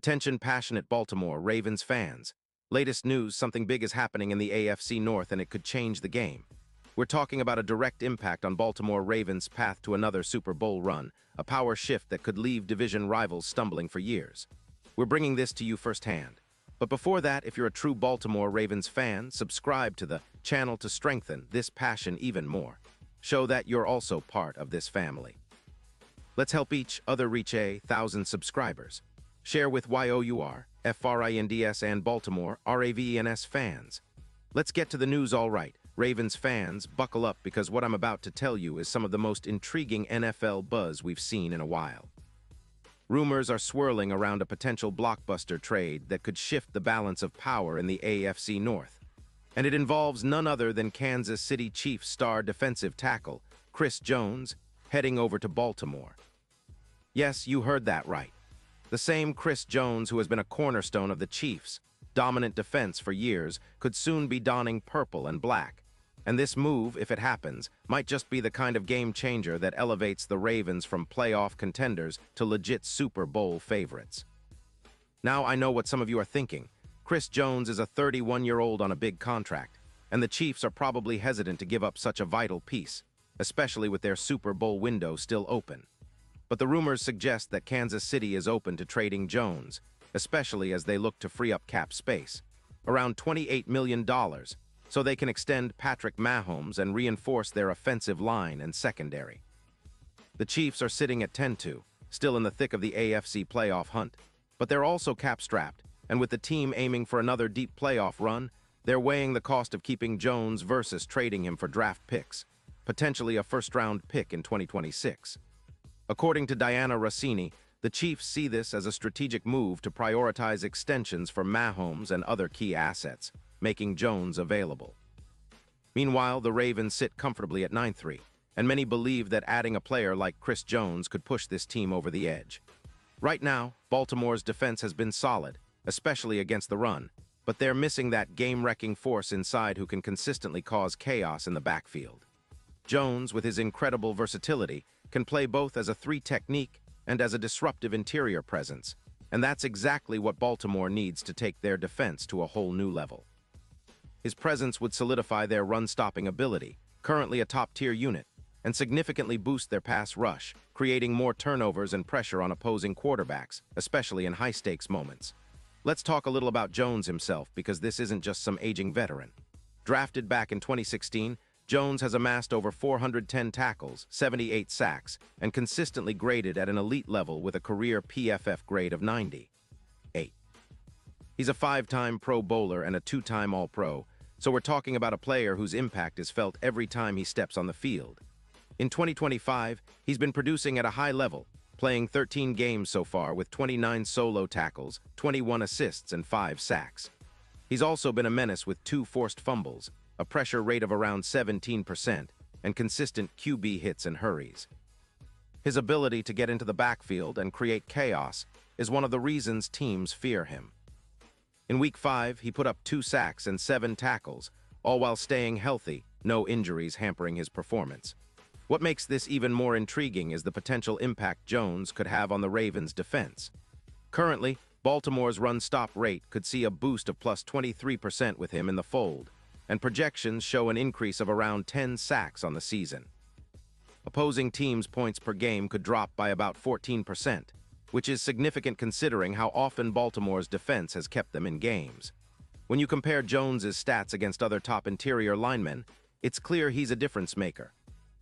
Attention passionate Baltimore Ravens fans. Latest news, something big is happening in the AFC North and it could change the game. We're talking about a direct impact on Baltimore Ravens' path to another Super Bowl run, a power shift that could leave division rivals stumbling for years. We're bringing this to you firsthand. But before that, if you're a true Baltimore Ravens fan, subscribe to the channel to strengthen this passion even more. Show that you're also part of this family. Let's help each other reach 1,000 subscribers. Share with YOUR, FRINDS and Baltimore, RAVENS fans. Let's get to the news all right. Ravens fans, buckle up because what I'm about to tell you is some of the most intriguing NFL buzz we've seen in a while. Rumors are swirling around a potential blockbuster trade that could shift the balance of power in the AFC North. And it involves none other than Kansas City Chiefs star defensive tackle, Chris Jones, heading over to Baltimore. Yes, you heard that right. The same Chris Jones who has been a cornerstone of the Chiefs' dominant defense for years could soon be donning purple and black. And this move, if it happens, might just be the kind of game changer that elevates the Ravens from playoff contenders to legit Super Bowl favorites. Now I know what some of you are thinking. Chris Jones is a 31-year-old on a big contract, and the Chiefs are probably hesitant to give up such a vital piece, especially with their Super Bowl window still open. But the rumors suggest that Kansas City is open to trading Jones, especially as they look to free up cap space, around $28 million, so they can extend Patrick Mahomes and reinforce their offensive line and secondary. The Chiefs are sitting at 10-2, still in the thick of the AFC playoff hunt, but they're also cap-strapped, and with the team aiming for another deep playoff run, they're weighing the cost of keeping Jones versus trading him for draft picks, potentially a first-round pick in 2026. According to Diana Rossini, the Chiefs see this as a strategic move to prioritize extensions for Mahomes and other key assets, making Jones available. Meanwhile, the Ravens sit comfortably at 9-3, and many believe that adding a player like Chris Jones could push this team over the edge. Right now, Baltimore's defense has been solid, especially against the run, but they're missing that game-wrecking force inside who can consistently cause chaos in the backfield. Jones, with his incredible versatility, can play both as a 3 technique and as a disruptive interior presence, and that's exactly what Baltimore needs to take their defense to a whole new level. His presence would solidify their run-stopping ability, currently a top-tier unit, and significantly boost their pass rush, creating more turnovers and pressure on opposing quarterbacks, especially in high-stakes moments. Let's talk a little about Jones himself, because this isn't just some aging veteran. Drafted back in 2016, Jones has amassed over 410 tackles, 78 sacks, and consistently graded at an elite level with a career PFF grade of 98. He's a 5-time Pro Bowler and a 2-time All-Pro, so we're talking about a player whose impact is felt every time he steps on the field. In 2025, he's been producing at a high level, playing 13 games so far with 29 solo tackles, 21 assists, and 5 sacks. He's also been a menace with 2 forced fumbles, a pressure rate of around 17%, and consistent QB hits and hurries. His ability to get into the backfield and create chaos is one of the reasons teams fear him. In Week 5, he put up 2 sacks and 7 tackles, all while staying healthy, no injuries hampering his performance. What makes this even more intriguing is the potential impact Jones could have on the Ravens' defense. Currently, Baltimore's run-stop rate could see a boost of plus 23% with him in the fold, and projections show an increase of around 10 sacks on the season. Opposing teams' points per game could drop by about 14%, which is significant considering how often Baltimore's defense has kept them in games. When you compare Jones's stats against other top interior linemen, it's clear he's a difference maker.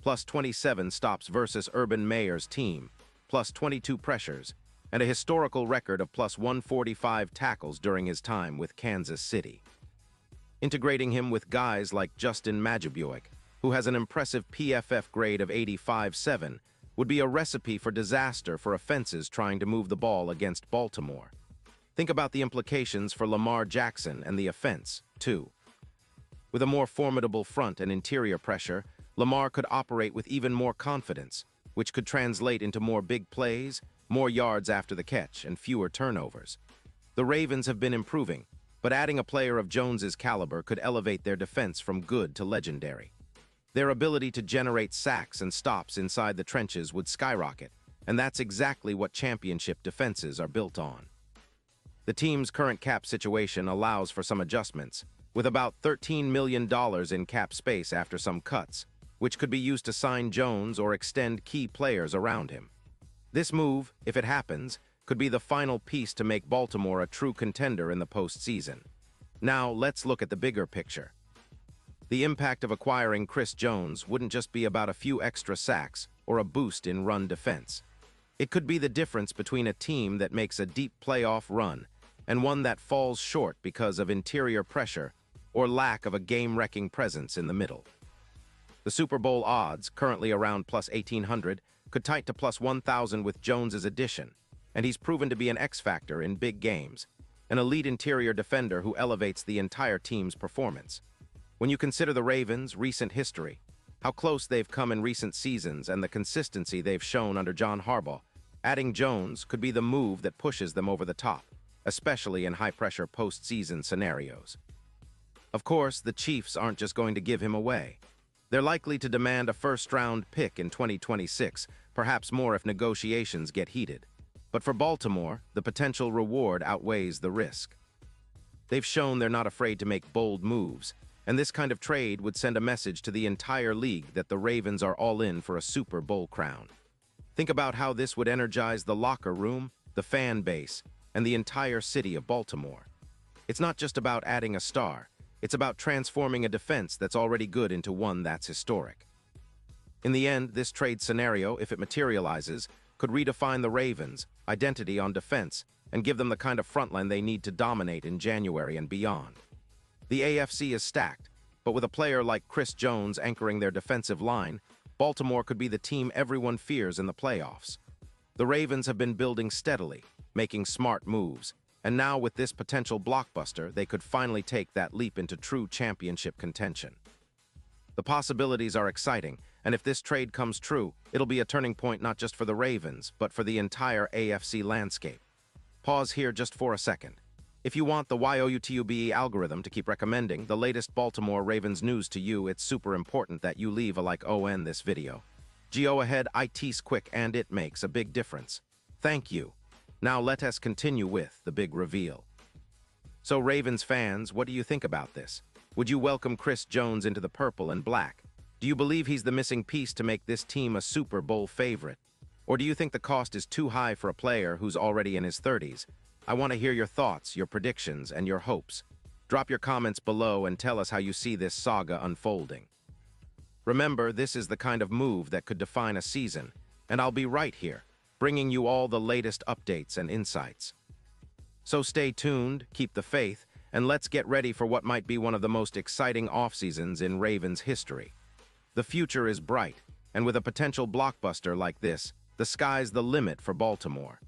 Plus 27 stops versus Urban Meyer's team, plus 22 pressures, and a historical record of plus 145 tackles during his time with Kansas City. Integrating him with guys like Justin Madubuik, who has an impressive PFF grade of 85.7, would be a recipe for disaster for offenses trying to move the ball against Baltimore. Think about the implications for Lamar Jackson and the offense, too. With a more formidable front and interior pressure, Lamar could operate with even more confidence, which could translate into more big plays, more yards after the catch, and fewer turnovers. The Ravens have been improving, but adding a player of Jones's caliber could elevate their defense from good to legendary. Their ability to generate sacks and stops inside the trenches would skyrocket, and that's exactly what championship defenses are built on. The team's current cap situation allows for some adjustments, with about $13 million in cap space after some cuts, which could be used to sign Jones or extend key players around him. This move, if it happens, could be the final piece to make Baltimore a true contender in the postseason. Now, let's look at the bigger picture. The impact of acquiring Chris Jones wouldn't just be about a few extra sacks or a boost in run defense. It could be the difference between a team that makes a deep playoff run and one that falls short because of interior pressure or lack of a game-wrecking presence in the middle. The Super Bowl odds, currently around plus 1,800, could tighten to plus 1,000 with Jones's addition, and he's proven to be an X-factor in big games, an elite interior defender who elevates the entire team's performance. When you consider the Ravens' recent history, how close they've come in recent seasons, and the consistency they've shown under John Harbaugh, adding Jones could be the move that pushes them over the top, especially in high-pressure postseason scenarios. Of course, the Chiefs aren't just going to give him away. They're likely to demand a first-round pick in 2026, perhaps more if negotiations get heated. But for Baltimore, the potential reward outweighs the risk. They've shown they're not afraid to make bold moves, and this kind of trade would send a message to the entire league that the Ravens are all in for a Super Bowl crown. Think about how this would energize the locker room, the fan base, and the entire city of Baltimore. It's not just about adding a star. It's about transforming a defense that's already good into one that's historic. In the end, this trade scenario, if it materializes, could redefine the Ravens' identity on defense and give them the kind of frontline they need to dominate in January and beyond. The AFC is stacked, but with a player like Chris Jones anchoring their defensive line, Baltimore could be the team everyone fears in the playoffs. The Ravens have been building steadily, making smart moves, and now with this potential blockbuster, they could finally take that leap into true championship contention. The possibilities are exciting, and if this trade comes true, it'll be a turning point not just for the Ravens, but for the entire AFC landscape. Pause here just for a second. If you want the YOUTUBE algorithm to keep recommending the latest Baltimore Ravens news to you, it's super important that you leave a like on this video. Go ahead, it's quick and it makes a big difference. Thank you. Now let us continue with the big reveal. So Ravens fans, what do you think about this? Would you welcome Chris Jones into the purple and black? Do you believe he's the missing piece to make this team a Super Bowl favorite? Or do you think the cost is too high for a player who's already in his 30s? I want to hear your thoughts, your predictions, and your hopes. Drop your comments below and tell us how you see this saga unfolding. Remember, this is the kind of move that could define a season, and I'll be right here, bringing you all the latest updates and insights. So stay tuned, keep the faith, and let's get ready for what might be one of the most exciting off-seasons in Ravens history. The future is bright, and with a potential blockbuster like this, the sky's the limit for Baltimore.